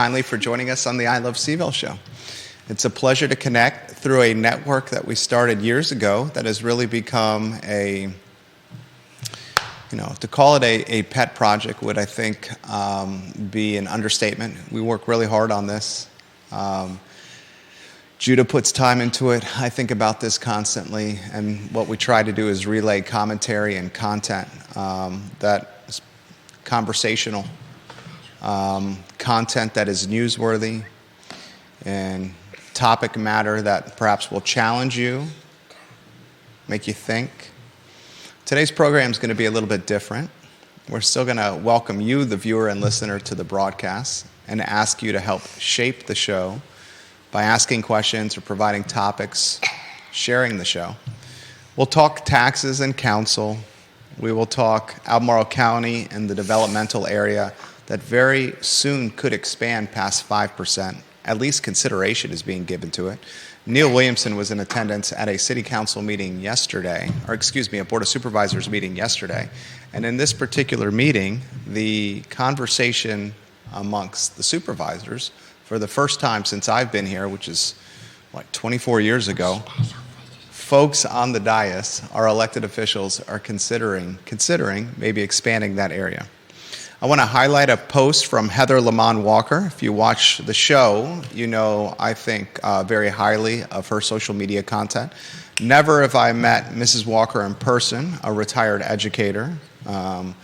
Kindly for joining us on the I Love CVille Show. It's a pleasure to connect through a network that we started years ago that has really become to call it a pet project would, I think, be an understatement. We work really hard on this. Judah puts time into it. I think about this constantly, and what we try to do is relay commentary and content that is conversational. Content that is newsworthy and topic matter that perhaps will challenge you, make you think. Today's program is going to be a little bit different. We're still going to welcome you, the viewer and listener, to the broadcast and ask you to help shape the show by asking questions or providing topics, sharing the show. We'll talk taxes and council. We will talk Albemarle County and the developmental area that very soon could expand past 5%. At least consideration is being given to it. Neil Williamson was in attendance at a city council meeting yesterday, a Board of Supervisors meeting yesterday. And in this particular meeting, the conversation amongst the supervisors, for the first time since I've been here, which is 24 years ago, folks on the dais, our elected officials, are considering maybe expanding that area. I want to highlight a post from Heather Lamond Walker. If you watch the show, you know I think very highly of her social media content. Never have I met Mrs. Walker in person, a retired educator, the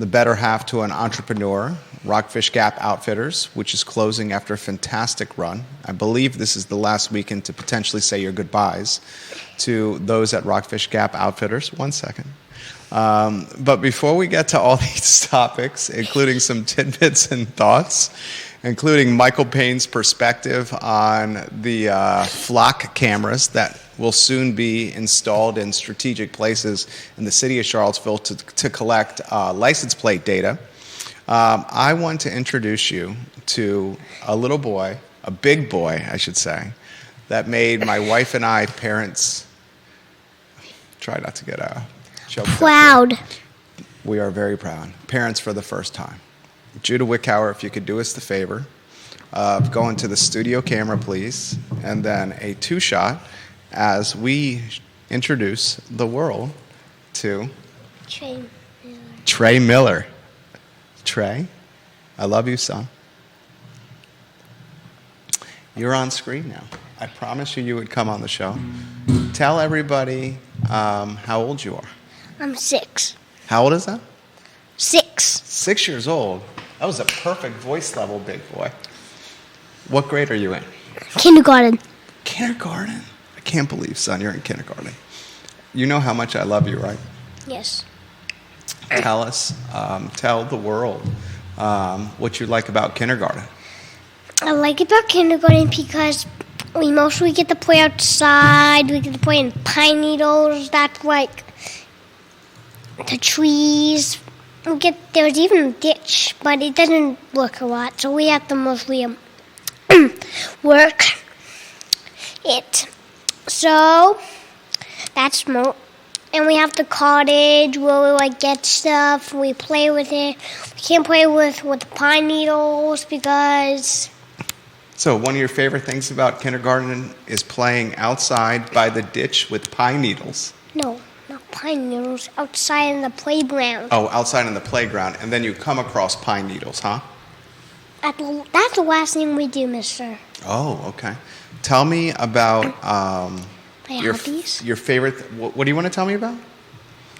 better half to an entrepreneur, Rockfish Gap Outfitters, which is closing after a fantastic run. I believe this is the last weekend to potentially say your goodbyes to those at Rockfish Gap Outfitters. 1 second. But before we get to all these topics, including some tidbits and thoughts, including Michael Payne's perspective on the flock cameras that will soon be installed in strategic places in the city of Charlottesville to collect license plate data, I want to introduce you to a little boy, a big boy, I should say, that made my wife and I parents, try not to get proud. We are very proud. Parents for the first time. Judah Wickhauer, if you could do us the favor of going to the studio camera, please, and then a two-shot as we introduce the world to Trey Miller. Trey, I love you, son. You're on screen now. I promised you would come on the show. Tell everybody how old you are. I'm 6. How old is that? 6. 6 years old. That was a perfect voice level, big boy. What grade are you in? Kindergarten. Kindergarten? I can't believe, son, you're in kindergarten. You know how much I love you, right? Yes. Tell us, tell the world what you like about kindergarten. I like about kindergarten because we mostly get to play outside. We get to play in pine needles. That's like the trees. There's even a ditch, but it doesn't work a lot, so we have to mostly work it. So that's more. And we have the cottage where we get stuff. We play with it. We can't play with pine needles because. So one of your favorite things about kindergarten is playing outside by the ditch with pine needles. No. Not pine needles, outside in the playground. Oh, outside in the playground, and then you come across pine needles, huh? That's the last thing we do, mister. Oh, okay. Tell me about my hobbies? Your favorite, what do you want to tell me about?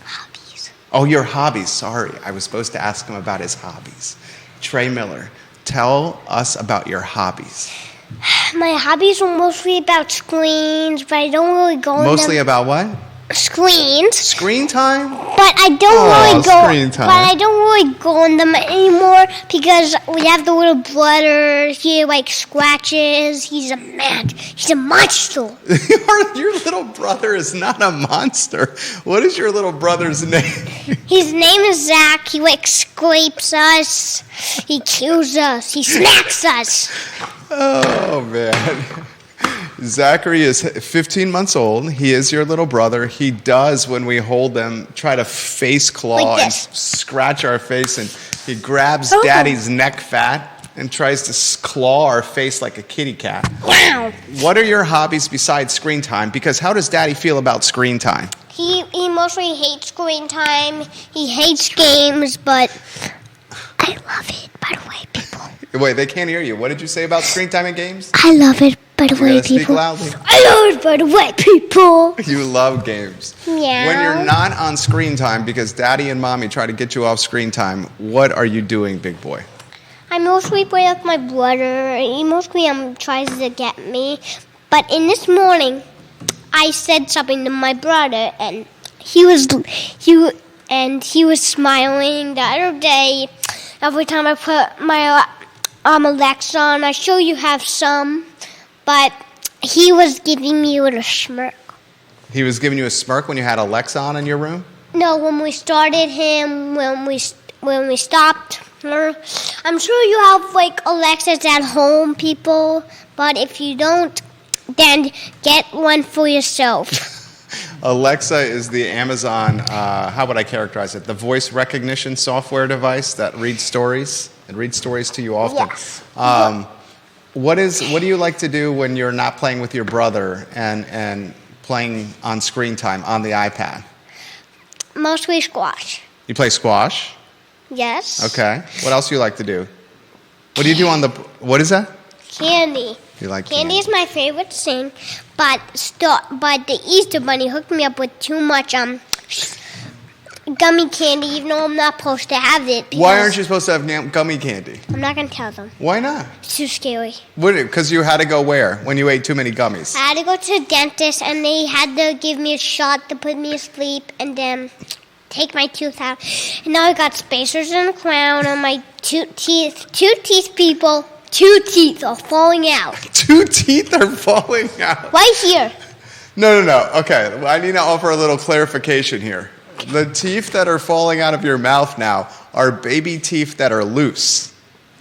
Hobbies. Oh, your hobbies, sorry. I was supposed to ask him about his hobbies. Trey Miller, tell us about your hobbies. My hobbies are mostly about screens, but I don't really go in them. Mostly about what? Screens. Screen time? But I don't really go on them anymore because we have the little brother. He scratches. He's a monster. Your little brother is not a monster. What is your little brother's name? His name is Zach. He scrapes us. He kills us. He smacks us. Oh man. Zachary is 15 months old. He is your little brother. He does, when we hold them, try to face claw and scratch our face, and he grabs Daddy's neck fat. and tries to claw our face like a kitty cat. Wow. What are your hobbies besides screen time? Because how does Daddy feel about screen time? He mostly hates screen time. He hates games, but I love it, by the way, people. Wait, they can't hear you. What did you say about screen time and games? I love it, by the You way, gotta speak people. loudly. I love it, by the way, people. You love games. Yeah. When you're not on screen time because Daddy and Mommy try to get you off screen time, what are you doing, big boy? I mostly play with my brother. He mostly tries to get me. But in this morning, I said something to my brother, and he was smiling. The other day, every time I put my Alexa on, I sure you have some, but he was giving me a little smirk. He was giving you a smirk when you had Alexa on in your room? No, when we started him, when we stopped her. I'm sure you have like Alexas at home, people, but if you don't, then get one for yourself. Alexa is the Amazon, how would I characterize it? The voice recognition software device that reads stories. It reads stories to you often. Yes. What do you like to do when you're not playing with your brother and playing on screen time on the iPad? Mostly squash. You play squash? Yes. Okay. What else do you like to do? What do you do on the... What is that? Candy. You like Candy is my favorite thing, but the Easter Bunny hooked me up with too much gummy candy, even though I'm not supposed to have it. Why aren't you supposed to have gummy candy? I'm not going to tell them. Why not? It's too scary. Because you had to go where when you ate too many gummies? I had to go to the dentist, and they had to give me a shot to put me to sleep, and then take my tooth out. And now I got spacers and a crown on my two teeth. Two teeth, people. 2 teeth are falling out. 2 teeth are falling out. Right here. No. Okay, I need to offer a little clarification here. The teeth that are falling out of your mouth now are baby teeth that are loose.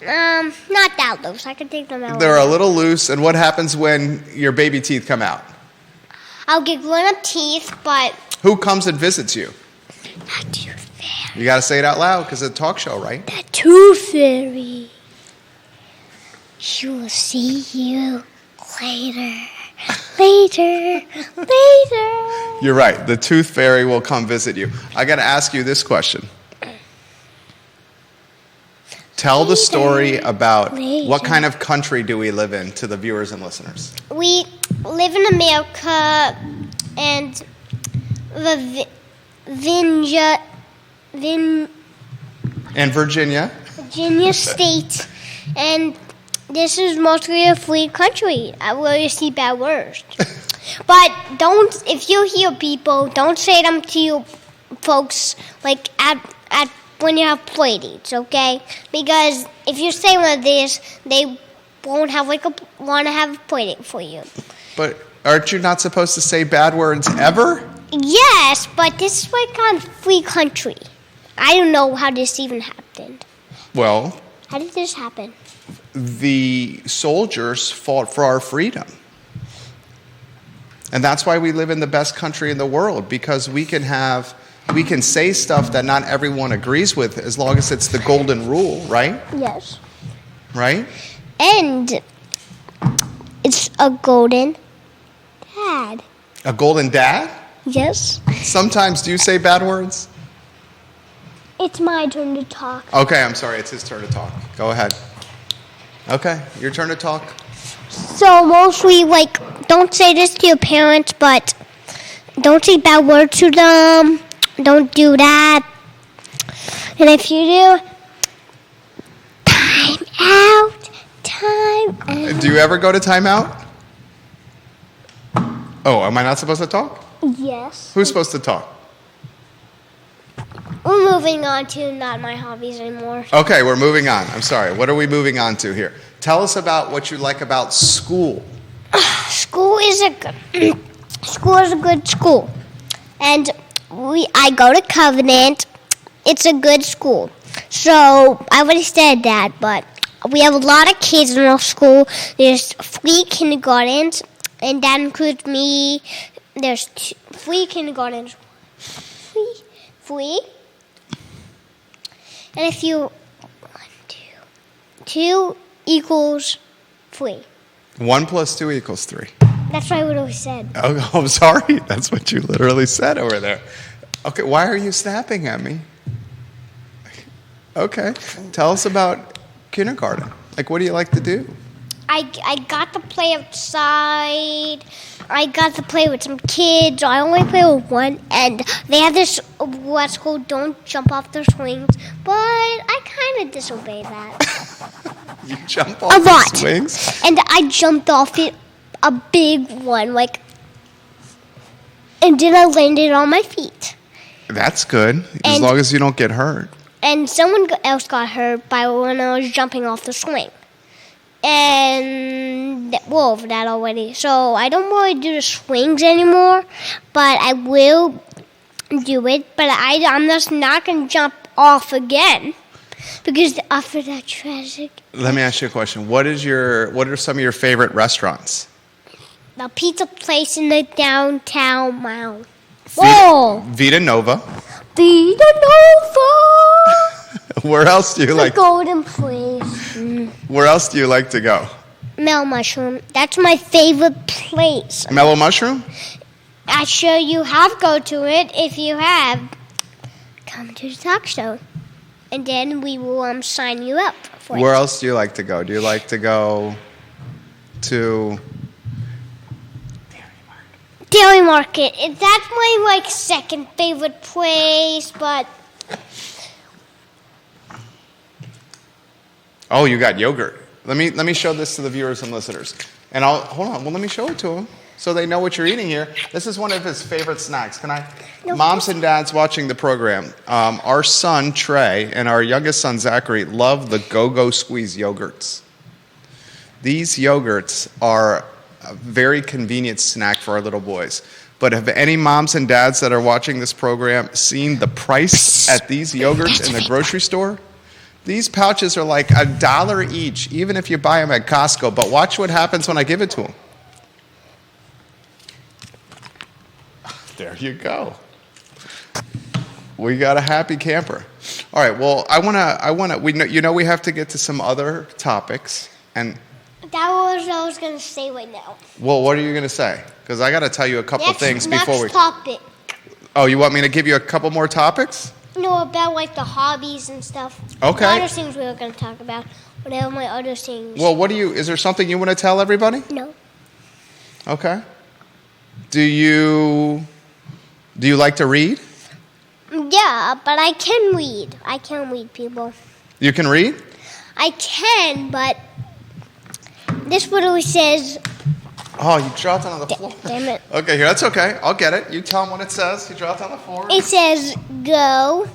Not that loose. I can take them out. They're a little loose, and what happens when your baby teeth come out? I'll get grown-up teeth, but... Who comes and visits you? The tooth fairy. You got to say it out loud because it's a talk show, right? The tooth fairy. She will see you later. You're right. The tooth fairy will come visit you. I got to ask you this question. Tell the story about what kind of country do we live in to the viewers and listeners. We live in America, and Virginia. Virginia State, and this is mostly a free country where you see bad words. But if you hear people, don't say them to you folks like at when you have play dates, okay? Because if you say one of these, they won't have want to have a play date for you. But aren't you not supposed to say bad words ever? Yes, but this is kind of free country. I don't know how this even happened. Well, how did this happen? The soldiers fought for our freedom. And that's why we live in the best country in the world, because we can say stuff that not everyone agrees with as long as it's the golden rule, right? Yes. Right? And it's a golden dad. A golden dad? Yes. Sometimes do you say bad words? It's my turn to talk. Okay, I'm sorry. It's his turn to talk. Go ahead. Okay, your turn to talk. So mostly, don't say this to your parents, but don't say bad words to them. Don't do that. And if you do, time out. Do you ever go to timeout? Oh, am I not supposed to talk? Yes. Who's supposed to talk? We're moving on to not my hobbies anymore. Okay, we're moving on. I'm sorry. What are we moving on to here? Tell us about what you like about school. School is a good school. And I go to Covenant. It's a good school. So I would have said that, but we have a lot of kids in our school. There's 3 kindergartens, and that includes me. There's 3 kindergartens. 3. And if you 2 equals 3. 1 plus 2 equals 3. That's what I would have said. Oh, I'm sorry. That's what you literally said over there. Okay, why are you snapping at me? Okay, tell us about kindergarten. Like, what do you like to do? I got to play outside. I got to play with some kids. I only play with one, and they have this what's called "Don't jump off the swings," but I kind of disobey that. You jump off the swings? And I jumped off it, a big one, and then I landed on my feet. That's good, as long as you don't get hurt. And someone else got hurt when I was jumping off the swing. And that already. So I don't really do the swings anymore, but I will do it. But I'm just not going to jump off again because after that tragic. Let me ask you a question. What are some of your favorite restaurants? The pizza place in the downtown mall. Whoa! Vita Nova. Vita Nova. Where else do you like? The Golden Place. Where else do you like to go? Mellow Mushroom. That's my favorite place. Mellow Mushroom? I'm sure you have go to it. If you have, come to the talk show, and then we will sign you up for Where it. else do you like to go? Do you like to go to Dairy Market? That's my second favorite place, but. Oh, you got yogurt. Let me show this to the viewers and listeners. And hold on. Well, let me show it to them so they know what you're eating here. This is one of his favorite snacks. Can I? No. Moms and dads watching the program, our son Trey and our youngest son Zachary love the Go-Go Squeeze yogurts. These yogurts are a very convenient snack for our little boys. But have any moms and dads that are watching this program seen the price at these yogurts in the grocery store? These pouches are like $1 each, even if you buy them at Costco. But watch what happens when I give it to them. There you go. We got a happy camper. All right. Well, we have to get to some other topics. And That was what I was going to say right now. well, what are you going to say? Because I got to tell you a couple things before we. Next topic. Oh, you want me to give you a couple more topics? No, about the hobbies and stuff. Okay. The other things we were going to talk about. Whatever my other things. Well, is there something you want to tell everybody? No. Okay. Do you like to read? Yeah, but I can read. I can read, people. You can read? I can, but this literally says. Oh, you dropped it on the floor. Damn it. Okay, here, that's okay. I'll get it. You tell them what it says. You dropped it on the floor. It says go,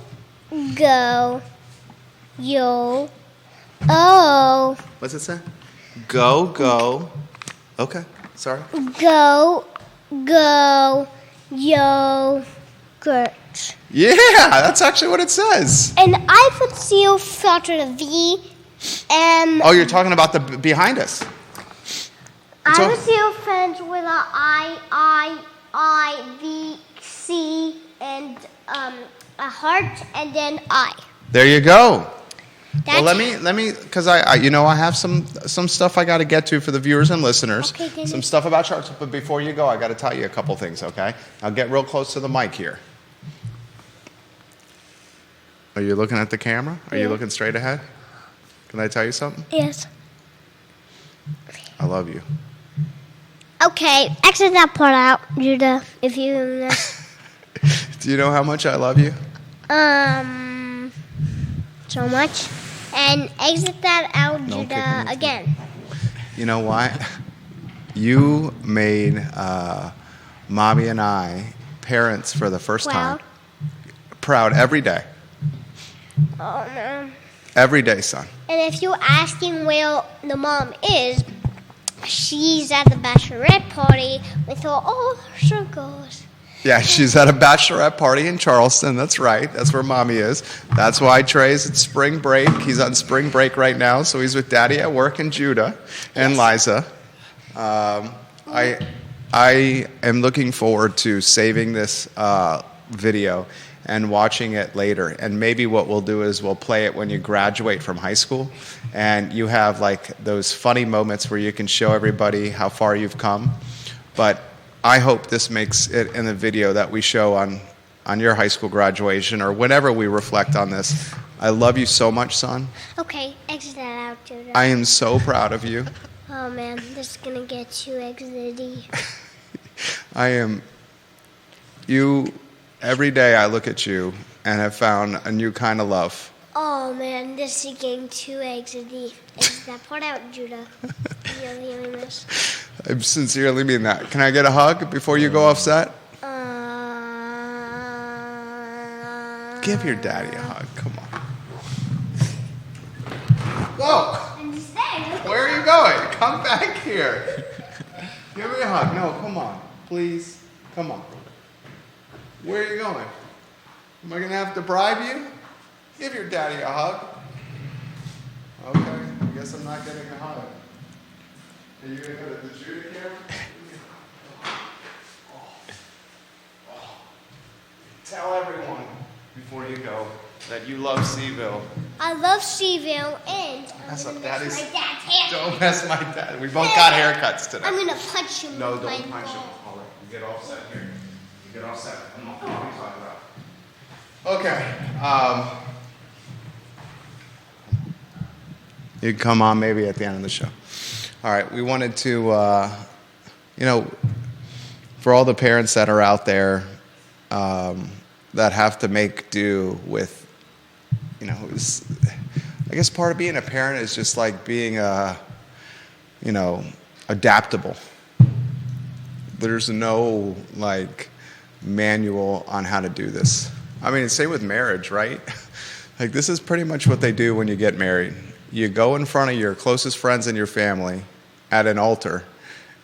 yo, oh. What's it say? Go. Okay, sorry. Go, yogurt. Yeah, that's actually what it says. And I would seal filter the V, and Oh, you're talking about the behind us. I would seal friends with a I, V, C, and a heart, and then I. There you go. That's, Well, let me, because I have some stuff I got to get to for the viewers and listeners. Okay, then. Some stuff about sharks, but before you go, I got to tell you a couple things, okay? Now get real close to the mic here. Are you looking at the camera? Are you looking straight ahead? Can I tell you something? Yes. I love you. Okay, exit that part out, Judah, if you. Do you know how much I love you? So much. And exit that out, No Judah, kicking. again. You know why? You made Mommy and I parents for the first time. Proud every day. Oh, no. Every day, son. And if you're asking where the mom is, she's at the bachelorette party with all her circles. Yeah, she's at a bachelorette party in Charleston. That's right. That's where Mommy is. That's why Trey's at spring break. He's on spring break right now, so he's with Daddy at work and Judah and Liza. I am looking forward to saving this video and watching it later. And maybe what we'll do is we'll play it when you graduate from high school, and you have like those funny moments where you can show everybody how far you've come. But I hope this makes it in the video that we show on your high school graduation or whenever we reflect on this. I love you so much, son. Okay, exit that out, Judah. I am so proud of you. Oh man, this is gonna get too exity. I am. You, every day I look at you and have found a new kind of love. Oh man, this is getting too exity. Exit that part out, Judah. You really hearing this? I sincerely mean that. Can I get a hug before you go off set? Give your daddy a hug. Come on. Whoa! I'm staying. Where are you going? Come back here. Give me a hug. No, come on. Please. Come on. Where are you going? Am I going to have to bribe you? Give your daddy a hug. Okay. I guess I'm not getting a hug. Are you going to go to the Judah camera? Tell everyone before you go that you love CVille. I love CVille, and That's I'm what gonna that mess is. my dad's hair. Don't mess my dad. We both got haircuts today. I'm gonna punch him No, with my don't punch him. ball. All right, you get all set here. You get all set. Come on, what are you talking about? Okay. You can come on maybe at the end of the show. All right, we wanted to, for all the parents that are out there that have to make do with, I guess part of being a parent is just like being, adaptable. There's no, manual on how to do this. I mean, same with marriage, right? Like, this is pretty much what they do when you get married. You go in front of your closest friends and your family at an altar,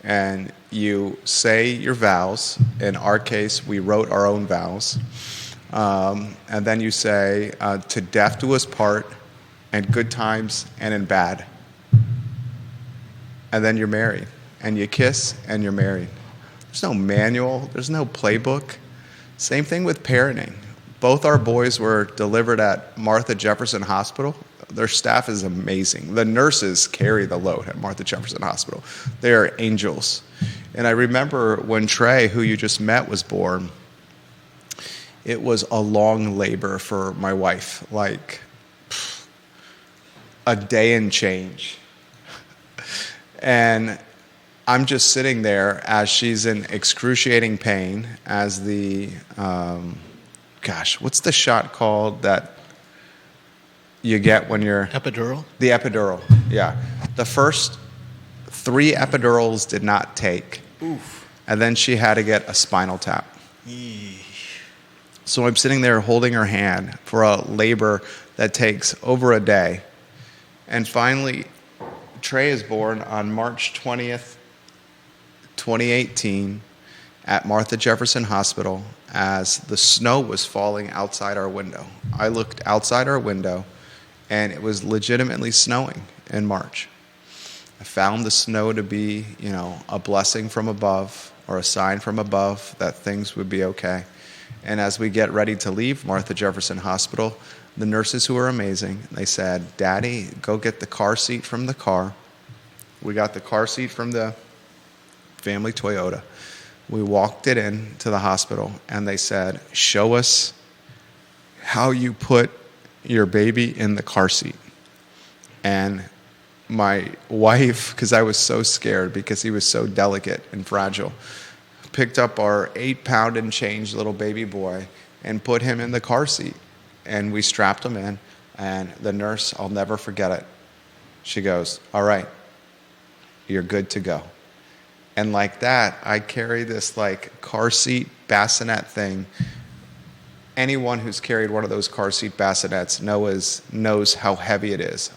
and you say your vows. In our case, we wrote our own vows. And then you say, to death do us part, and good times and in bad. And then you're married. And you kiss, and you're married. There's no manual. There's no playbook. Same thing with parenting. Both our boys were delivered at Martha Jefferson Hospital. Their staff is amazing. The nurses carry the load at Martha Jefferson Hospital. They are angels. And I remember when Trey, who you just met, was born, it was a long labor for my wife, like a day and change. And I'm just sitting there as she's in excruciating pain, as the, what's the shot called that you get when you're... Epidural? The epidural, yeah. The first 3 epidurals did not take. Oof. And then she had to get a spinal tap. Eesh. So I'm sitting there holding her hand for a labor that takes over a day. And finally, Trey is born on March 20th, 2018 at Martha Jefferson Hospital as the snow was falling outside our window. I looked outside our window, and it was legitimately snowing in March. I found the snow to be, a blessing from above or a sign from above that things would be okay. And as we get ready to leave Martha Jefferson Hospital, the nurses, who are amazing, they said, "Daddy, go get the car seat from the car." We got the car seat from the family Toyota. We walked it in to the hospital, and they said, "Show us how you put your baby in the car seat." And my wife, because I was so scared because he was so delicate and fragile, picked up our 8-pound and change little baby boy and put him in the car seat. And we strapped him in, and the nurse, I'll never forget it, she goes, "All right, you're good to go." And like that, I carry this car seat bassinet thing. Anyone who's carried one of those car seat bassinets knows how heavy it is.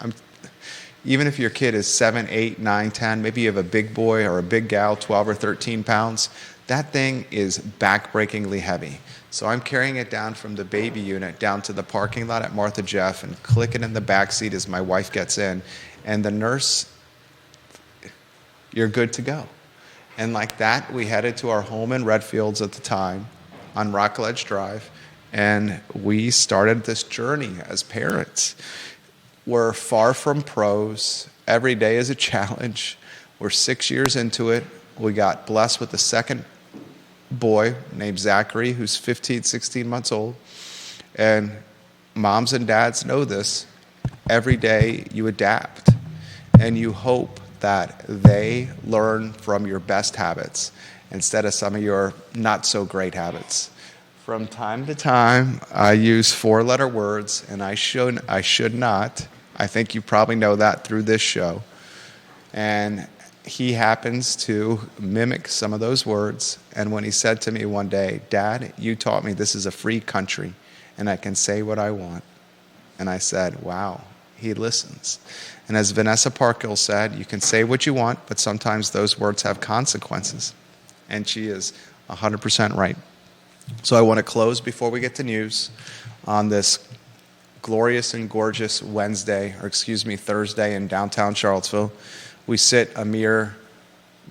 Even if your kid is 7, 8, 9, 10, maybe you have a big boy or a big gal, 12 or 13 pounds, that thing is backbreakingly heavy. So I'm carrying it down from the baby unit down to the parking lot at Martha Jeff and click it in the back seat as my wife gets in. And the nurse, "You're good to go." And like that, we headed to our home in Redfields at the time on Rockledge Drive. And we started this journey as parents. We're far from pros. Every day is a challenge. We're 6 years into it. We got blessed with a second boy named Zachary, who's 15, 16 months old. And moms and dads know this. Every day you adapt, and you hope that they learn from your best habits instead of some of your not so great habits. From time to time, I use 4-letter words, and I should not. I think you probably know that through this show. And he happens to mimic some of those words. And when he said to me one day, "Dad, you taught me this is a free country, and I can say what I want." And I said, wow, he listens. And as Vanessa Parkhill said, you can say what you want, but sometimes those words have consequences. And she is 100% right. So I want to close before we get to news on this glorious and gorgeous Thursday in downtown Charlottesville. We sit a mere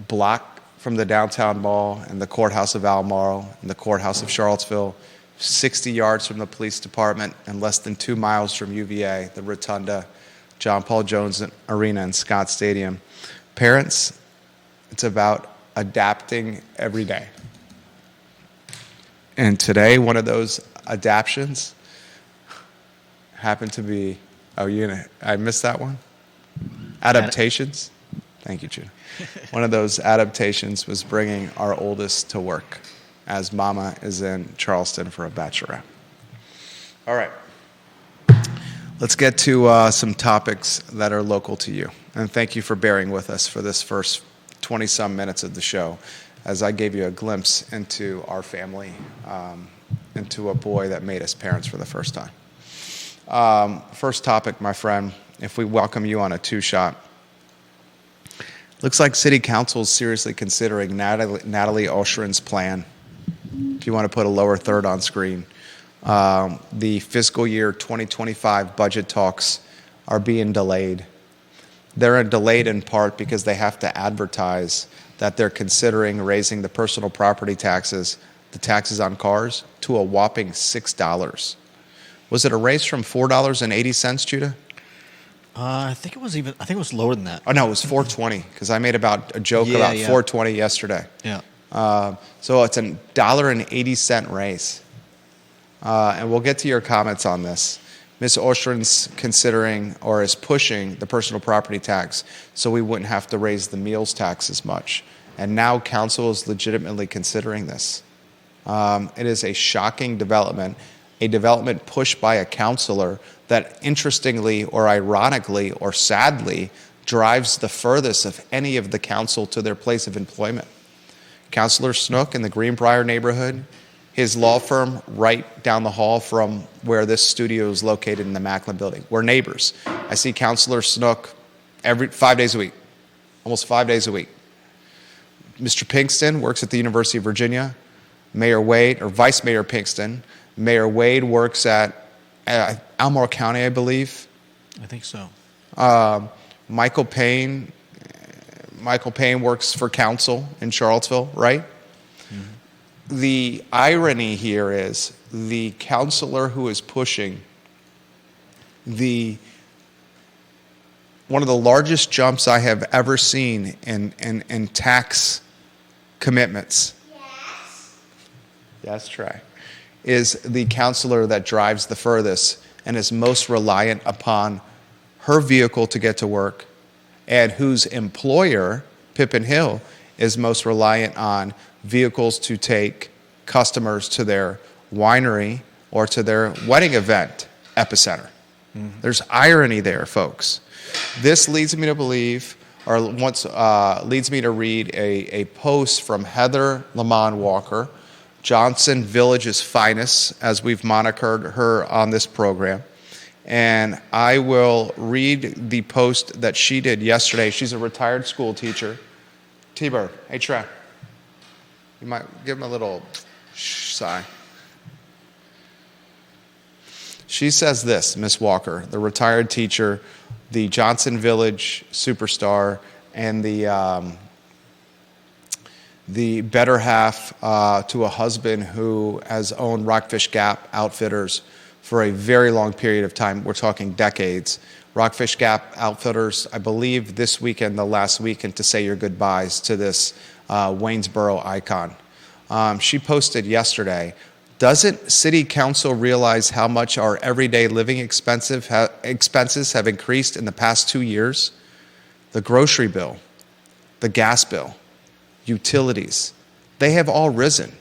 block from the downtown mall and the courthouse of Albemarle and the courthouse of Charlottesville, 60 yards from the police department and less than 2 miles from UVA, the Rotunda, John Paul Jones Arena and Scott Stadium. Parents, it's about adapting every day. And today, one of those adaptions happened to be, I missed that one? Adaptations? Thank you, Judah. One of those adaptations was bringing our oldest to work, as Mama is in Charleston for a bachelorette. All right. Let's get to some topics that are local to you. And thank you for bearing with us for this first 20-some minutes of the show, as I gave you a glimpse into our family, into a boy that made us parents for the first time. First topic, my friend, if we welcome you on a two-shot. Looks like City Council is seriously considering Natalie Oshrin's plan. If you want to put a lower third on screen. The fiscal year 2025 budget talks are being delayed. They're delayed in part because they have to advertise that they're considering raising the personal property taxes, the taxes on cars, to a whopping $6. Was it a raise from $4.80, Judah? I think it was lower than that. Oh no, it was $4.20 because I made about a joke about $4.20 yesterday. Yeah. So it's a $1.80 raise. And we'll get to your comments on this. Ms. Oshrin's considering or is pushing the personal property tax so we wouldn't have to raise the meals tax as much. And now council is legitimately considering this. It is a shocking development, a development pushed by a counselor that interestingly or ironically or sadly drives the furthest of any of the council to their place of employment. Councilor Snook in the Greenbrier neighborhood, his law firm right down the hall from where this studio is located in the Macklin building. We're neighbors. I see Councilor Snook every 5 days a week, almost 5 days a week. Mr. Pinkston works at the University of Virginia. Mayor Wade, or Vice Mayor Pinkston, Mayor Wade works at Albemarle County, I believe. I think so. Michael Payne works for council in Charlottesville, right? Mm-hmm. The irony here is the counselor who is pushing one of the largest jumps I have ever seen in tax commitments. Yes, Trey. Is the counselor that drives the furthest and is most reliant upon her vehicle to get to work, and whose employer, Pippin Hill, is most reliant on vehicles to take customers to their winery or to their wedding event epicenter. Mm-hmm. There's irony there, folks. This leads me to believe, or leads me to read a post from Heather Lamond Walker, Johnson Village's finest, as we've monikered her on this program. And I will read the post that she did yesterday. She's a retired school teacher. T-Bird, hey Trey. You might give him a little sigh. She says this, Miss Walker, the retired teacher, the Johnson Village superstar, and the the better half to a husband who has owned Rockfish Gap Outfitters for a very long period of time. We're talking decades. Rockfish Gap Outfitters, I believe this weekend, the last weekend, to say your goodbyes to this Waynesboro icon. She posted yesterday, doesn't City Council realize how much our everyday living expenses have increased in the past 2 years? The grocery bill, the gas bill, utilities, they have all risen.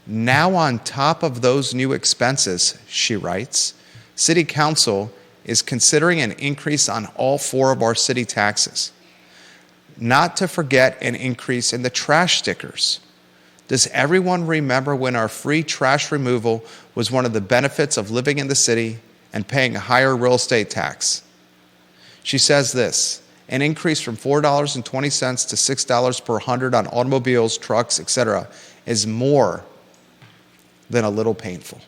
Now on top of those new expenses, she writes, City Council is considering an increase on all 4 of our city taxes. Not to forget an increase in the trash stickers. Does everyone remember when our free trash removal was one of the benefits of living in the city and paying a higher real estate tax? She says this, an increase from $4.20 to $6 per 100 on automobiles, trucks, etc. is more than a little painful.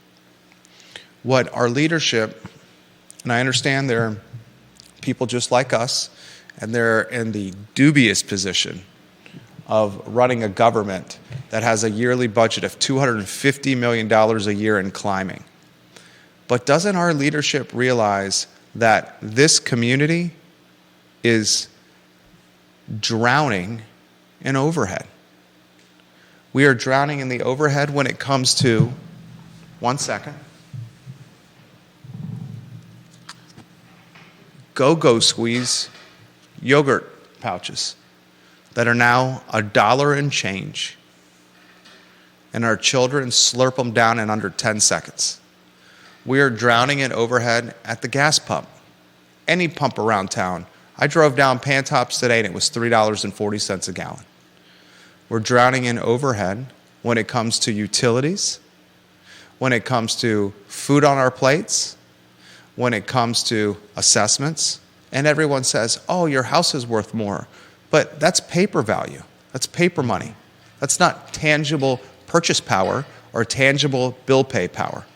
What our leadership, and I understand there are people just like us, and they're in the dubious position of running a government that has a yearly budget of $250 million a year and climbing. But doesn't our leadership realize that this community is drowning in overhead? We are drowning in the overhead when it comes to, one second, Go-Go Squeeze yogurt pouches that are now $1 and change, and our children slurp them down in under 10 seconds. We are drowning in overhead at the gas pump, any pump around town. I drove down Pantops today and it was $3.40 a gallon. We're drowning in overhead when it comes to utilities, when it comes to food on our plates, when it comes to assessments. And everyone says, oh, your house is worth more. But that's paper value. That's paper money. That's not tangible purchase power or tangible bill pay power.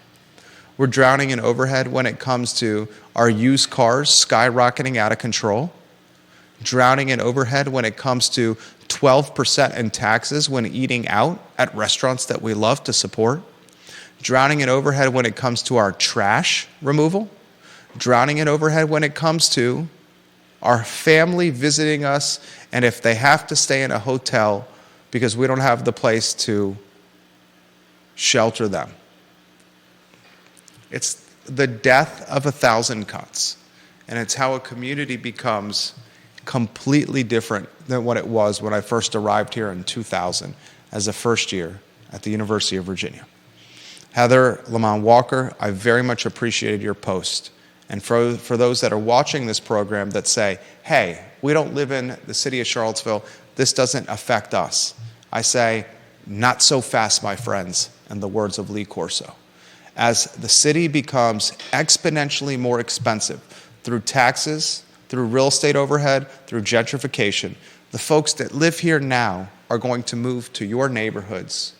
We're drowning in overhead when it comes to our used cars skyrocketing out of control. Drowning in overhead when it comes to 12% in taxes when eating out at restaurants that we love to support. Drowning in overhead when it comes to our trash removal. Drowning in overhead when it comes to our family visiting us, and if they have to stay in a hotel because we don't have the place to shelter them. It's the death of 1,000 cuts, and it's how a community becomes completely different than what it was when I first arrived here in 2000 as a first year at the University of Virginia. Heather Lamond Walker, I very much appreciated your post. And for those that are watching this program that say, hey, we don't live in the city of Charlottesville, this doesn't affect us. I say, not so fast, my friends, in the words of Lee Corso. As the city becomes exponentially more expensive through taxes, through real estate overhead, through gentrification, the folks that live here now are going to move to your neighborhoods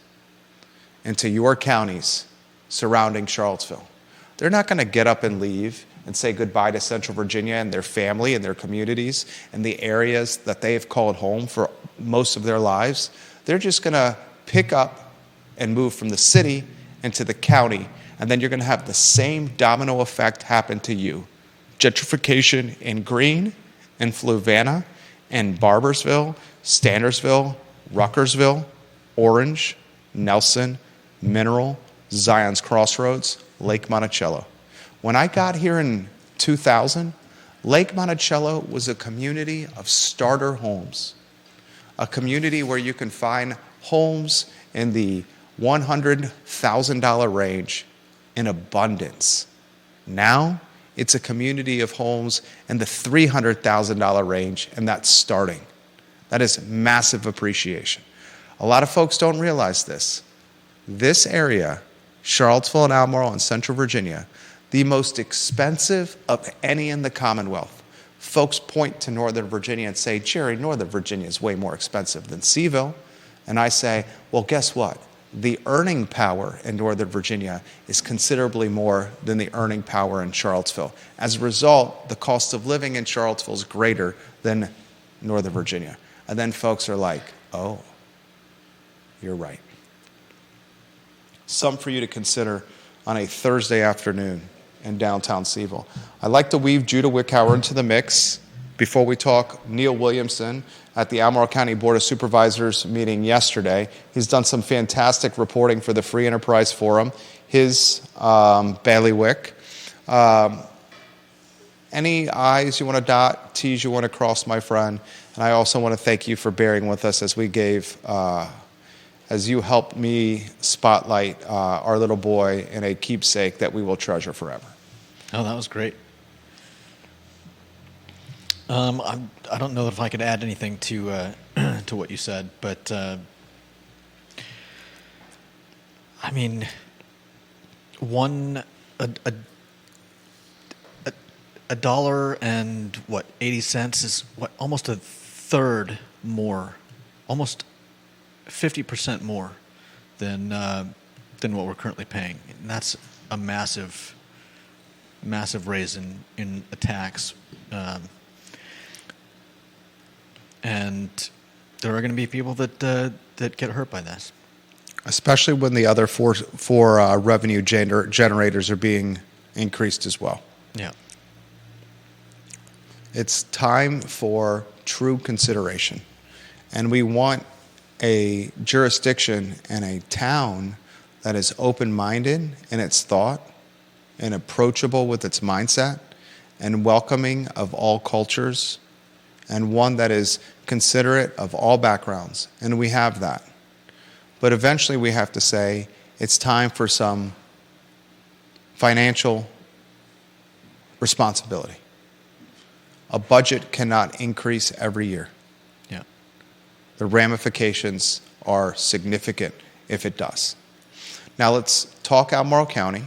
and to your counties surrounding Charlottesville. They're not going to get up and leave and say goodbye to Central Virginia and their family and their communities and the areas that they have called home for most of their lives. They're just going to pick up and move from the city into the county, and then you're going to have the same domino effect happen to you. Gentrification in Greene, in Fluvanna, in Barbersville, Standersville, Ruckersville, Orange, Nelson, Mineral, Zion's Crossroads, Lake Monticello. When I got here in 2000, Lake Monticello was a community of starter homes, a community where you can find homes in the $100,000 range in abundance. Now, it's a community of homes in the $300,000 range, and that's starting. That is massive appreciation. A lot of folks don't realize this. This area, Charlottesville and Albemarle and Central Virginia, the most expensive of any in the Commonwealth. Folks point to Northern Virginia and say, Jerry, Northern Virginia is way more expensive than CVille. And I say, well, guess what? The earning power in Northern Virginia is considerably more than the earning power in Charlottesville. As a result, the cost of living in Charlottesville is greater than Northern Virginia. And then folks are like, oh, you're right. Some for you to consider on a Thursday afternoon in downtown CVille. I'd like to weave Judah Wickhauer into the mix before we talk Neil Williamson at the Albemarle County Board of Supervisors meeting yesterday. He's done some fantastic reporting for the Free Enterprise Forum, his bailiwick. Any I's you want to dot, T's you want to cross, my friend. And I also want to thank you for bearing with us as we gave, as you helped me spotlight our little boy in a keepsake that we will treasure forever. Oh, that was great. I don't know if I could add anything to to what you said, but I mean, a dollar and what 80 cents is what almost a third more, almost 50% more than what we're currently paying, and that's a massive raise in a tax. And there are going to be people that get hurt by this, especially when the other four revenue generators are being increased as well. Yeah. It's time for true consideration. And we want a jurisdiction and a town that is open-minded in its thought and approachable with its mindset and welcoming of all cultures, and one that is considerate of all backgrounds. And we have that. But eventually we have to say it's time for some financial responsibility. A budget cannot increase every year. Yeah. The ramifications are significant if it does. Now let's talk Albemarle County.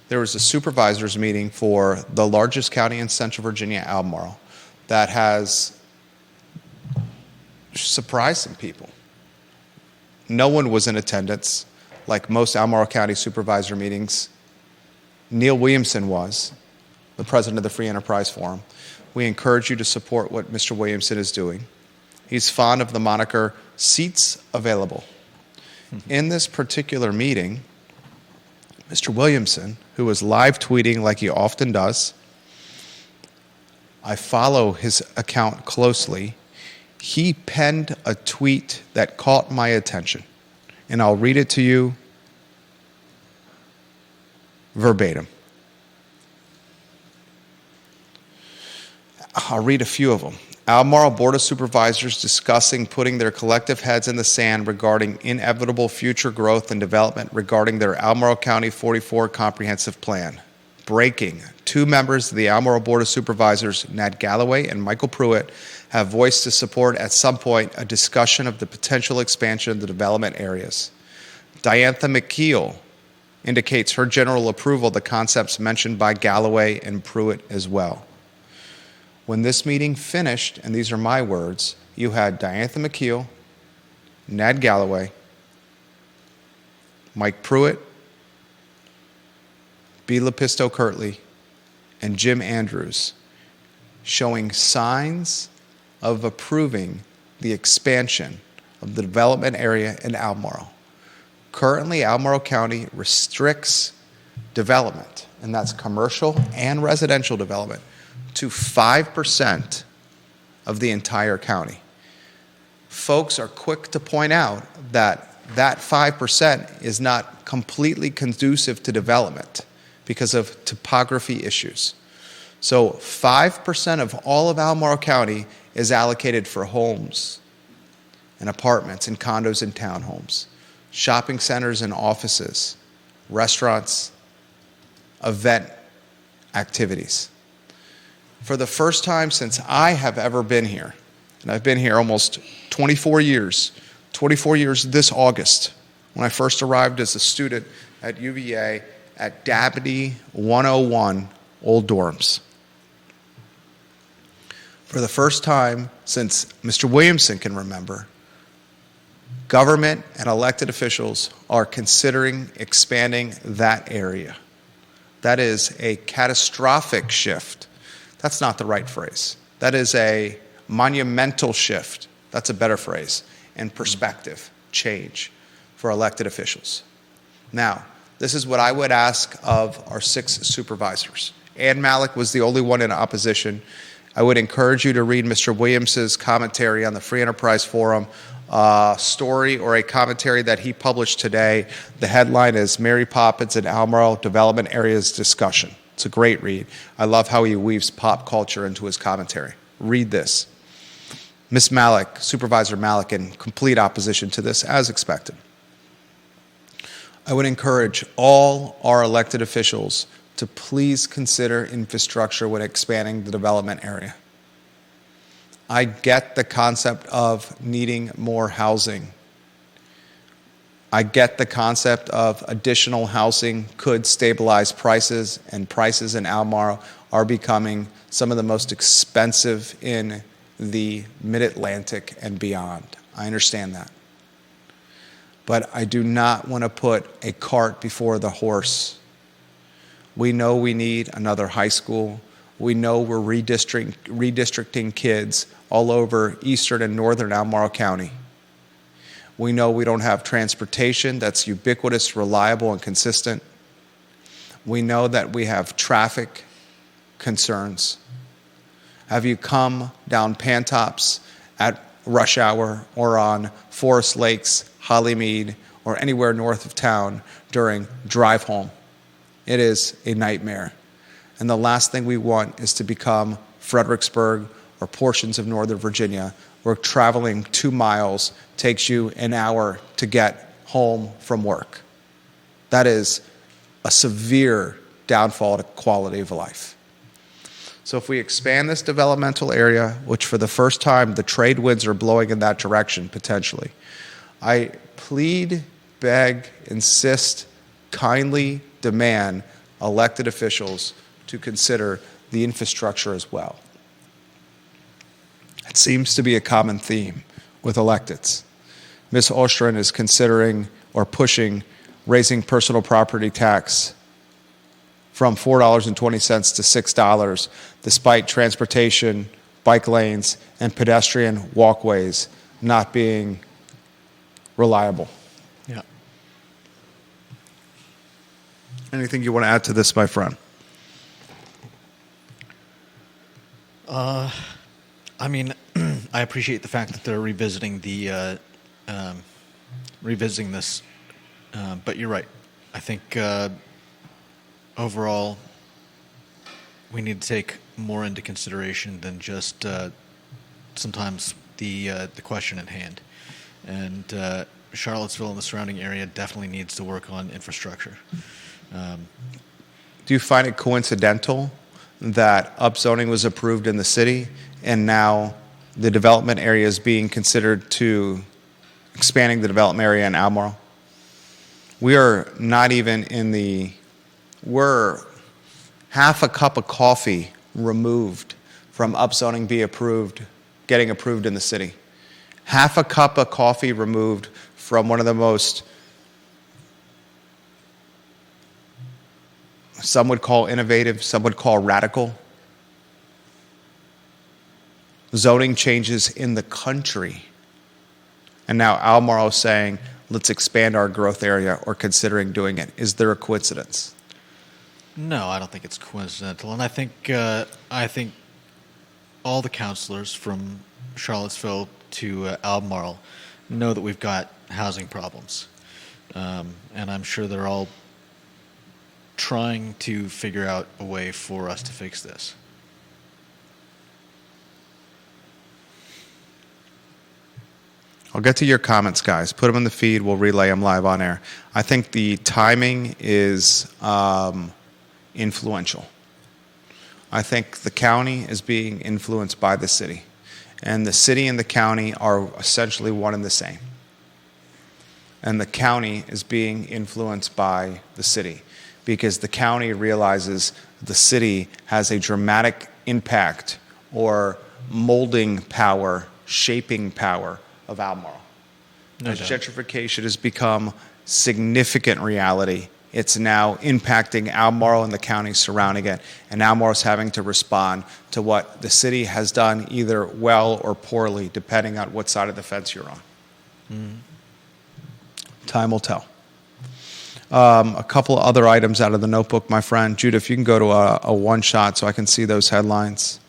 There was a supervisors meeting for the largest county in Central Virginia, Albemarle, that has surprised some people. No one was in attendance, like most Albemarle County supervisor meetings. Neil Williamson was, the president of the Free Enterprise Forum. We encourage you to support what Mr. Williamson is doing. He's fond of the moniker, seats available. In this particular meeting, Mr. Williamson, who was live tweeting like he often does, I follow his account closely, he penned a tweet that caught my attention. And I'll read it to you verbatim. I'll read a few of them. Albemarle Board of Supervisors discussing putting their collective heads in the sand regarding inevitable future growth and development regarding their Albemarle County 44 Comprehensive Plan. Breaking. 2 members of the Albemarle Board of Supervisors, Nat Galloway and Michael Pruitt, have voiced to support at some point a discussion of the potential expansion of the development areas. Diantha McKeel indicates her general approval of the concepts mentioned by Galloway and Pruitt as well. When this meeting finished, and these are my words, you had Diantha McKeel, Ned Galloway, Mike Pruitt, B. Lepisto Kirtley, and Jim Andrews showing signs of approving the expansion of the development area in Albemarle. Currently, Albemarle County restricts development, and that's commercial and residential development, to 5% of the entire county. Folks are quick to point out that that 5% is not completely conducive to development because of topography issues. So 5% of all of Albemarle County is allocated for homes and apartments and condos and townhomes, shopping centers and offices, restaurants, event activities. For the first time since I have ever been here, and I've been here almost 24 years this August, when I first arrived as a student at UVA at Dabney 101 Old Dorms. For the first time since Mr. Williamson can remember, government and elected officials are considering expanding that area. That is a catastrophic shift. That's not the right phrase. That is a monumental shift. That's a better phrase. And perspective, change. for elected officials. Now, this is what I would ask of our 6 supervisors. Ann Malik was the only one in opposition. I would encourage you to read Mr. Williamson's commentary on the Free Enterprise Forum story, or a commentary that he published today. The headline is Mary Poppins and Albemarle Development Areas Discussion. It's a great read. I love how he weaves pop culture into his commentary. Read this. Ms. Malik, Supervisor Malik, in complete opposition to this, as expected. I would encourage all our elected officials to please consider infrastructure when expanding the development area. I get the concept of needing more housing. I get the concept of additional housing could stabilize prices, and prices in Albemarle are becoming some of the most expensive in the Mid-Atlantic and beyond. I understand that. But I do not want to put a cart before the horse. We know we need another high school. We know we're redistricting kids all over eastern and northern Albemarle County. We know we don't have transportation that's ubiquitous, reliable, and consistent. We know that we have traffic concerns. Have you come down Pantops at rush hour or on Forest Lakes, Hollymead, or anywhere north of town during drive home? It is a nightmare. And the last thing we want is to become Fredericksburg or portions of Northern Virginia, where traveling 2 miles takes you an hour to get home from work. That is a severe downfall to quality of life. So if we expand this developmental area, which for the first time the trade winds are blowing in that direction potentially, I plead, beg, insist, kindly demand elected officials to consider the infrastructure as well. It seems to be a common theme with electeds. Ms. Ostrin is considering or pushing raising personal property tax from $4.20 to $6, despite transportation, bike lanes, and pedestrian walkways not being reliable. Yeah. Anything you want to add to this, my friend? I mean, I appreciate the fact that they're revisiting revisiting this, but you're right. I think overall we need to take more into consideration than just sometimes the question at hand. And Charlottesville and the surrounding area definitely needs to work on infrastructure. Do you find it coincidental that upzoning was approved in the city and now the development area is being considered to expanding the development area in Albemarle? We are not even we're half a cup of coffee removed from upzoning getting approved in the city. Half a cup of coffee removed from one of the most, some would call innovative, some would call radical zoning changes in the country. And now Albemarle is saying, let's expand our growth area or considering doing it. Is there a coincidence? No, I don't think it's coincidental. And I think all the counselors from Charlottesville to Albemarle know that we've got housing problems. And I'm sure they're all trying to figure out a way for us to fix this. I'll get to your comments, guys. Put them in the feed. We'll relay them live on air. I think the timing is influential. I think the county is being influenced by the city. And the city and the county are essentially one and the same. And the county is being influenced by the city because the county realizes the city has a dramatic impact or molding power, shaping power of Albemarle. No As doubt. gentrification has become significant reality, it's now impacting Albemarle and the counties surrounding it, and Albemarle is having to respond to what the city has done either well or poorly, depending on what side of the fence you're on. Time will tell. A couple of other items out of the notebook, my friend. Judah, if you can go to a one-shot so I can see those headlines.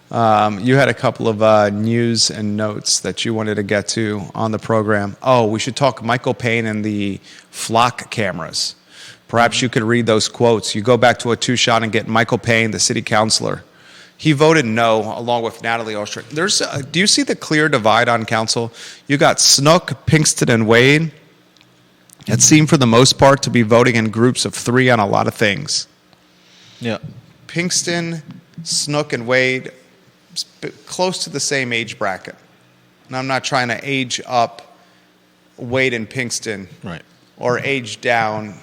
You had a couple of news and notes that you wanted to get to on the program. Oh, we should talk Michael Payne and the flock cameras. Perhaps you could read those quotes. You go back to a two-shot and get Michael Payne, the city councilor. He voted no, along with Natalie Oster. Do you see the clear divide on council? You got Snook, Pinkston, and Wade that seem for the most part to be voting in groups of 3 on a lot of things. Yeah. Pinkston, Snook, and Wade, close to the same age bracket. And I'm not trying to age up Wade and Pinkston, Right. or age down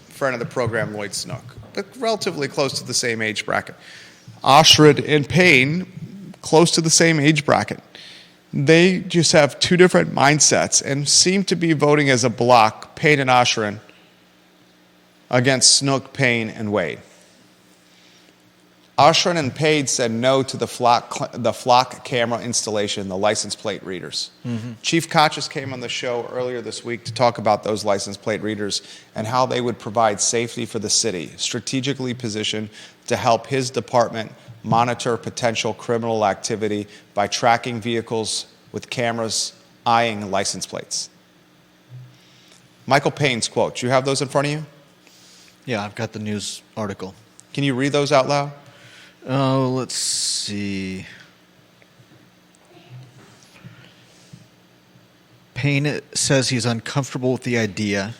friend of the program Lloyd Snook, but relatively close to the same age bracket. Oshred and Payne, close to the same age bracket. They just have two different mindsets and seem to be voting as a block, Payne and Oshred, against Snook, Payne, and Wade. Oshred and Payne said no to the flock camera installation, the license plate readers. Mm-hmm. Chief Kochis came on the show earlier this week to talk about those license plate readers and how they would provide safety for the city, strategically positioned to help his department monitor potential criminal activity by tracking vehicles with cameras eyeing license plates. Michael Payne's quote. Do you have those in front of you? Yeah, I've got the news article. Can you read those out loud? Oh, let's see. Payne says he's uncomfortable with the idea.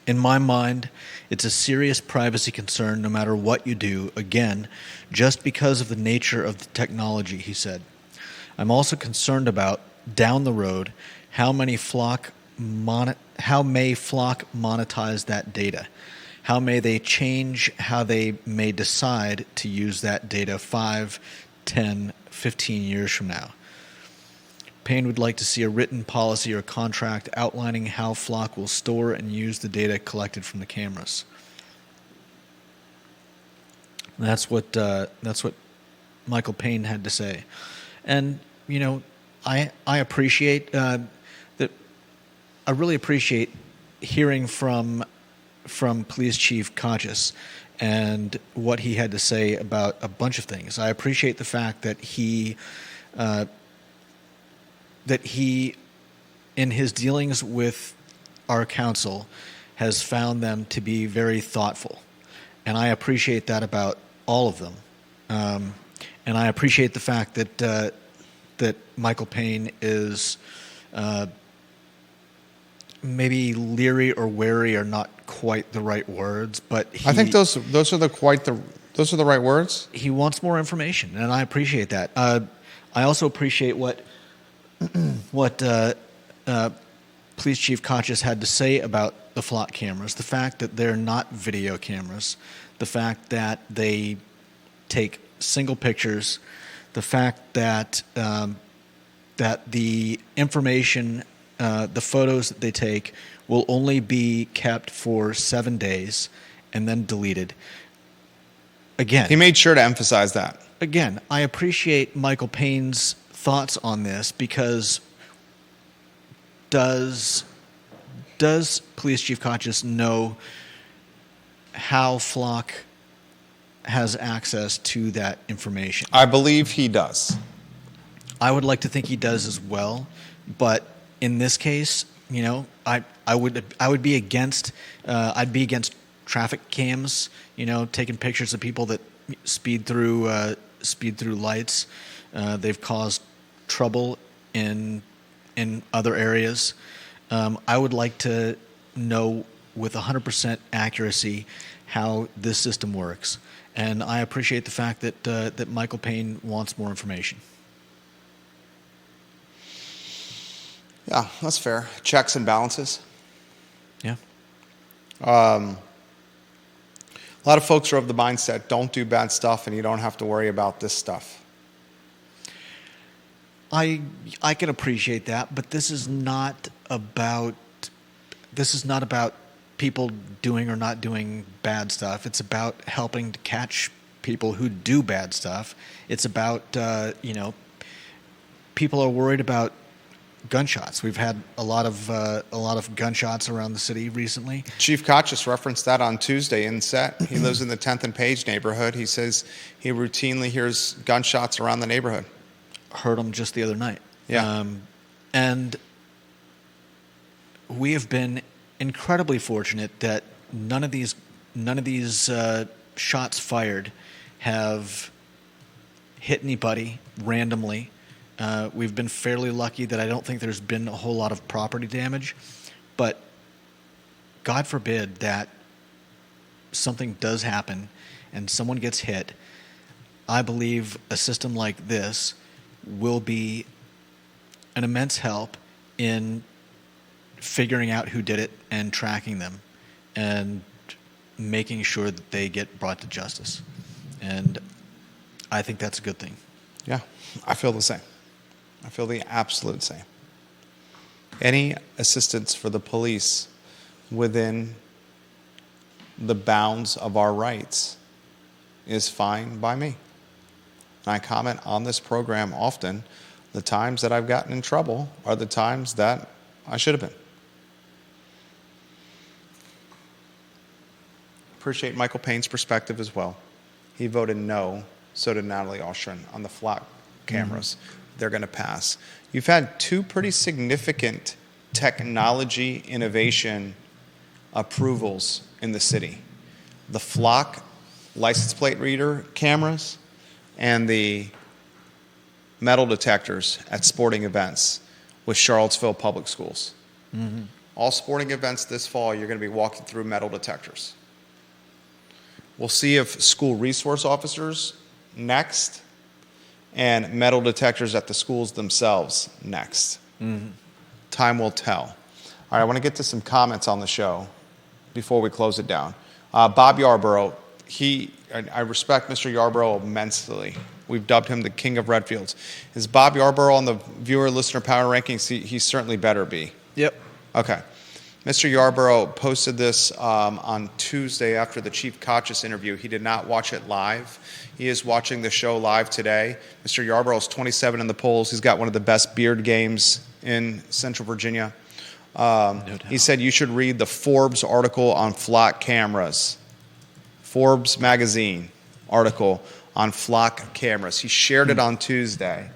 In my mind, it's a serious privacy concern no matter what you do, again, just because of the nature of the technology, he said. I'm also concerned about, down the road, how may Flock monetize that data? How may they change how they may decide to use that data 5, 10, 15 years from now? Payne would like to see a written policy or contract outlining how Flock will store and use the data collected from the cameras. That's what Michael Payne had to say. And, you know, I appreciate that. I really appreciate hearing from Police Chief Kochis and what he had to say about a bunch of things. I appreciate the fact that he in his dealings with our council, has found them to be very thoughtful. And I appreciate that about all of them. And I appreciate the fact that Michael Payne is maybe leery or wary are not quite the right words, but I think those are the right words. He wants more information, and I appreciate that. I also appreciate what Police Chief Kochis had to say about the flock cameras, the fact that they're not video cameras, the fact that they take single pictures, the fact that that the information, the photos that they take will only be kept for 7 days and then deleted. Again, he made sure to emphasize that. Again, I appreciate Michael Payne's thoughts on this because does Police Chief Kochis know how Flock has access to that information? I believe he does. I would like to think he does as well, but in this case, you know, I would be against I'd be against traffic cams, you know, taking pictures of people that speed through lights. They've caused trouble in other areas. I would like to know with 100% accuracy how this system works, and I appreciate the fact that Michael Payne wants more information. Yeah, that's fair. Checks and balances. Yeah. A lot of folks are of the mindset, don't do bad stuff and you don't have to worry about this stuff. I can appreciate that, but this is not about people doing or not doing bad stuff. It's about helping to catch people who do bad stuff. It's about, people are worried about gunshots. We've had a lot of gunshots around the city recently. Chief Kotchis referenced that on Tuesday in set. He lives in the 10th and Page neighborhood. He says he routinely hears gunshots around the neighborhood. Heard them just the other night. Yeah. And we have been incredibly fortunate that none of these shots fired have hit anybody randomly. We've been fairly lucky that I don't think there's been a whole lot of property damage, but God forbid that something does happen and someone gets hit. I believe a system like this will be an immense help in figuring out who did it and tracking them and making sure that they get brought to justice. And I think that's a good thing. Yeah, I feel the same. I feel the absolute same. Any assistance for the police within the bounds of our rights is fine by me. And I comment on this program often. The times that I've gotten in trouble are the times that I should have been. Appreciate Michael Payne's perspective as well. He voted no, so did Natalie Ostrin on the flock cameras. They're going to pass. You've had two pretty significant technology innovation approvals in the city. The flock license plate reader cameras and the metal detectors at sporting events with Charlottesville Public Schools. All sporting events this fall, you're going to be walking through metal detectors. We'll see if school resource officers next and metal detectors at the schools themselves next. Time will tell. All right, I want to get to some comments on the show before we close it down. Bob Yarborough, I respect Mr. Yarborough immensely. We've dubbed him the king of Redfields. Is Bob Yarborough on the viewer-listener power rankings? He certainly better be. Yep. Okay. Mr. Yarborough posted this on Tuesday after the Chief Kotchis interview. He did not watch it live. He is watching the show live today. Mr. Yarborough is 27 in the polls. He's got one of the best beard games in Central Virginia. He said you should read the Forbes article on flock cameras. Forbes magazine article on flock cameras. He shared it on Tuesday.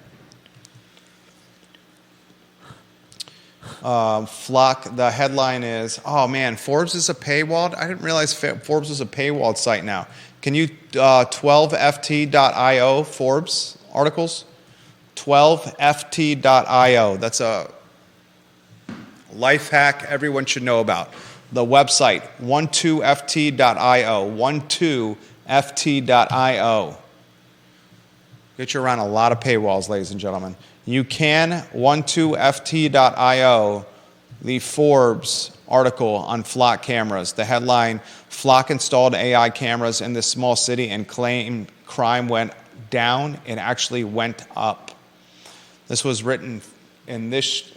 Flock, the headline is, oh man, Forbes is a paywalled? I didn't realize Forbes was a paywalled site now. Can you 12ft.io Forbes articles? 12ft.io. That's a life hack everyone should know about. The website, 12ft.io, 12ft.io. Get you around a lot of paywalls, ladies and gentlemen. You can, 12ft.io, the Forbes article on flock cameras. The headline, Flock installed AI cameras in this small city and claimed crime went down. It actually went up. This was written in this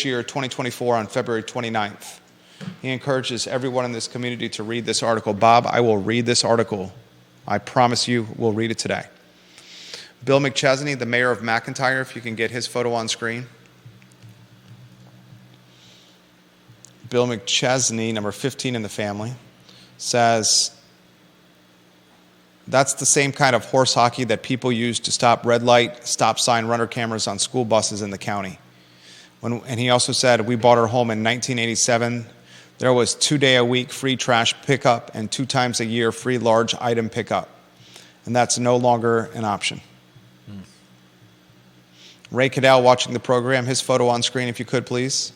year, 2024, on February 29th. He encourages everyone in this community to read this article. Bob, I will read this article. I promise you we'll read it today. Bill McChesney, the mayor of McIntyre, if you can get his photo on screen. Bill McChesney, number 15 in the family, says, that's the same kind of horse hockey that people use to stop red light, stop sign runner cameras on school buses in the county. And he also said, we bought our home in 1987. There was 2-day-a-week free trash pickup and 2 times a year free large item pickup. And that's no longer an option. Ray Cadell watching the program. His photo on screen, if you could, please.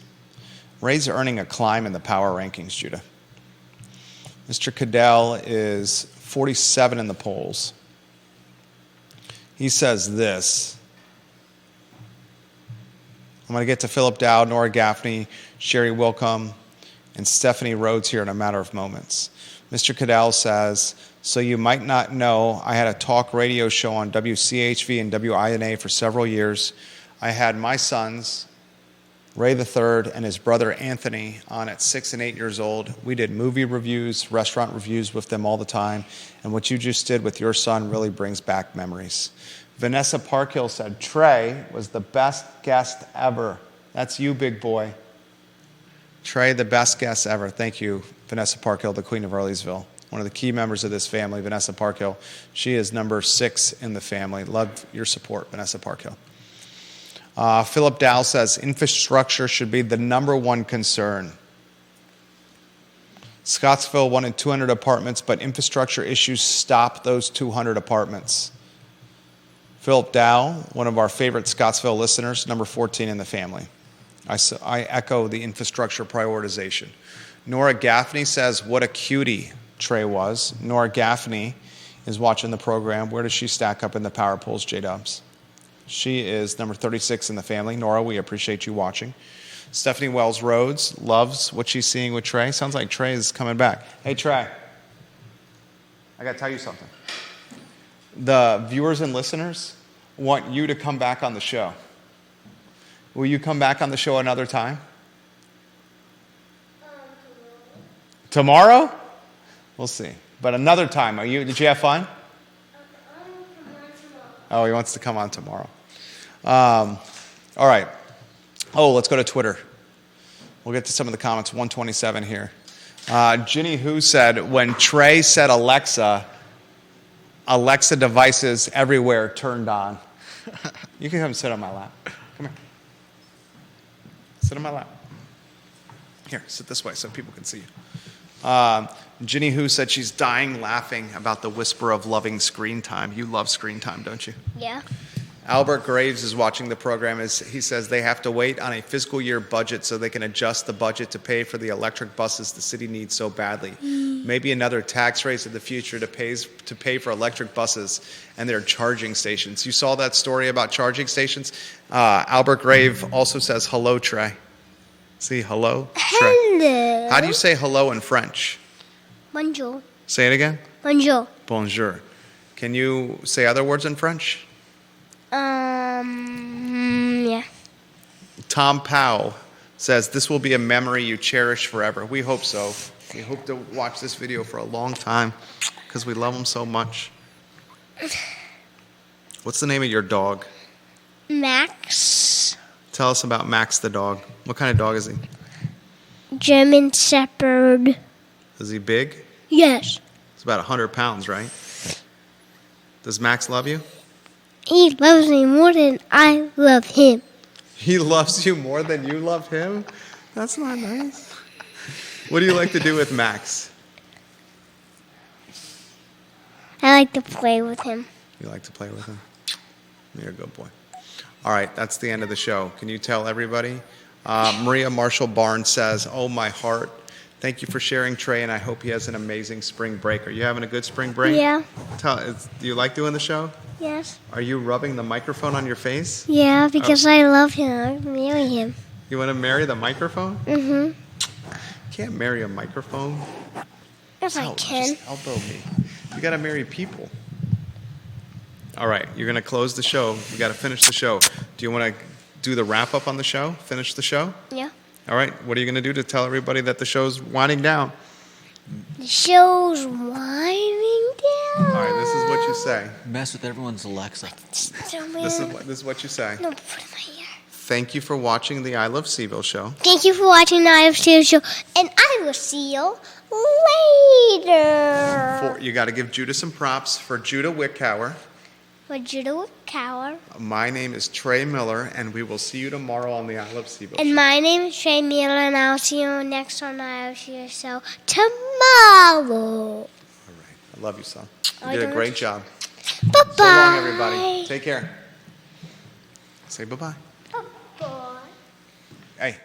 Ray's earning a climb in the power rankings, Judah. Mr. Cadell is 47 in the polls. He says this. I'm going to get to Philip Dowd, Nora Gaffney, Sherry Wilcomb, and Stephanie Rhodes here in a matter of moments. Mr. Cadell says, so you might not know, I had a talk radio show on WCHV and WINA for several years. I had my sons Ray III and his brother Anthony on at 6 and 8 years old. We did movie reviews, restaurant reviews with them all the time. And what you just did with your son really brings back memories. Vanessa Parkhill said, Trey was the best guest ever. That's you, big boy. Trey, the best guest ever. Thank you, Vanessa Parkhill, the Queen of Earlysville. One of the key members of this family, Vanessa Parkhill. She is number 6 in the family. Love your support, Vanessa Parkhill. Philip Dow says, infrastructure should be the number one concern. Scottsville wanted 200 apartments, but infrastructure issues stop those 200 apartments. Philip Dow, one of our favorite Scottsville listeners, number 14 in the family. I echo the infrastructure prioritization. Nora Gaffney says, what a cutie Trey was. Nora Gaffney is watching the program. Where does she stack up in the power polls, J-Dubs? She is number 36 in the family. Nora, we appreciate you watching. Stephanie Wells Rhodes loves what she's seeing with Trey. Sounds like Trey is coming back. Hey, Trey, I got to tell you something. The viewers and listeners want you to come back on the show. Will you come back on the show another time? Tomorrow? We'll see. But another time. Did you have fun? Oh, he wants to come on tomorrow. All right. Oh, let's go to Twitter. We'll get to some of the comments. 127 here. Ginny Who said, when Trey said Alexa devices everywhere turned on. You can come sit on my lap. Come here. Sit on my lap. Here, sit this way so people can see you. Ginny Who said she's dying laughing about the whisper of loving screen time. You love screen time, don't you? Yeah. Albert Graves is watching the program. He says they have to wait on a fiscal year budget so they can adjust the budget to pay for the electric buses the city needs so badly. Maybe another tax raise in the future to pay for electric buses and their charging stations. You saw that story about charging stations? Albert Grave also says, hello, Trey. See, hello, Trey. Hello. How do you say hello in French? Bonjour. Say it again. Bonjour. Bonjour. Can you say other words in French? Yeah. Tom Powell says, this will be a memory you cherish forever. We hope so. We hope to watch this video for a long time because we love him so much. What's the name of your dog? Max. Tell us about Max the dog. What kind of dog is he? German Shepherd. Is he big? Yes. He's about 100 pounds, right? Does Max love you? He loves me more than I love him. He loves you more than you love him? That's not nice. What do you like to do with Max? I like to play with him. You like to play with him? You're a good boy. All right, that's the end of the show. Can you tell everybody? Maria Marshall Barnes says, oh, my heart. Thank you for sharing, Trey, and I hope he has an amazing spring break. Are you having a good spring break? Yeah. Do you like doing the show? Yes. Are you rubbing the microphone on your face? Yeah, because I love him. I marry him. You want to marry the microphone? Mm-hmm. You can't marry a microphone. Yes, I can. Just elbow me. You got to marry people. All right, you're going to close the show. We got to finish the show. Do you want to do the wrap-up on the show? Finish the show? Yeah. All right, what are you going to do to tell everybody that the show's winding down? The show's winding down. All right, this is what you say. Mess with everyone's Alexa. This is what you say. No, put it in my ear. Thank you for watching the I Love CVille Show. Thank you for watching the I Love CVille Show, and I will see you later. You got to give Judah some props for Judah Wickower. For Judah Cower. My name is Trey Miller, and we will see you tomorrow on the I Love CVille And Show. my name is Trey Miller, and I'll see you next on I Love CVille Show tomorrow. All right, I love you, son. You I did a don't- great job. Bye-bye. So long, everybody. Take care. Say bye-bye. Bye-bye. Hey.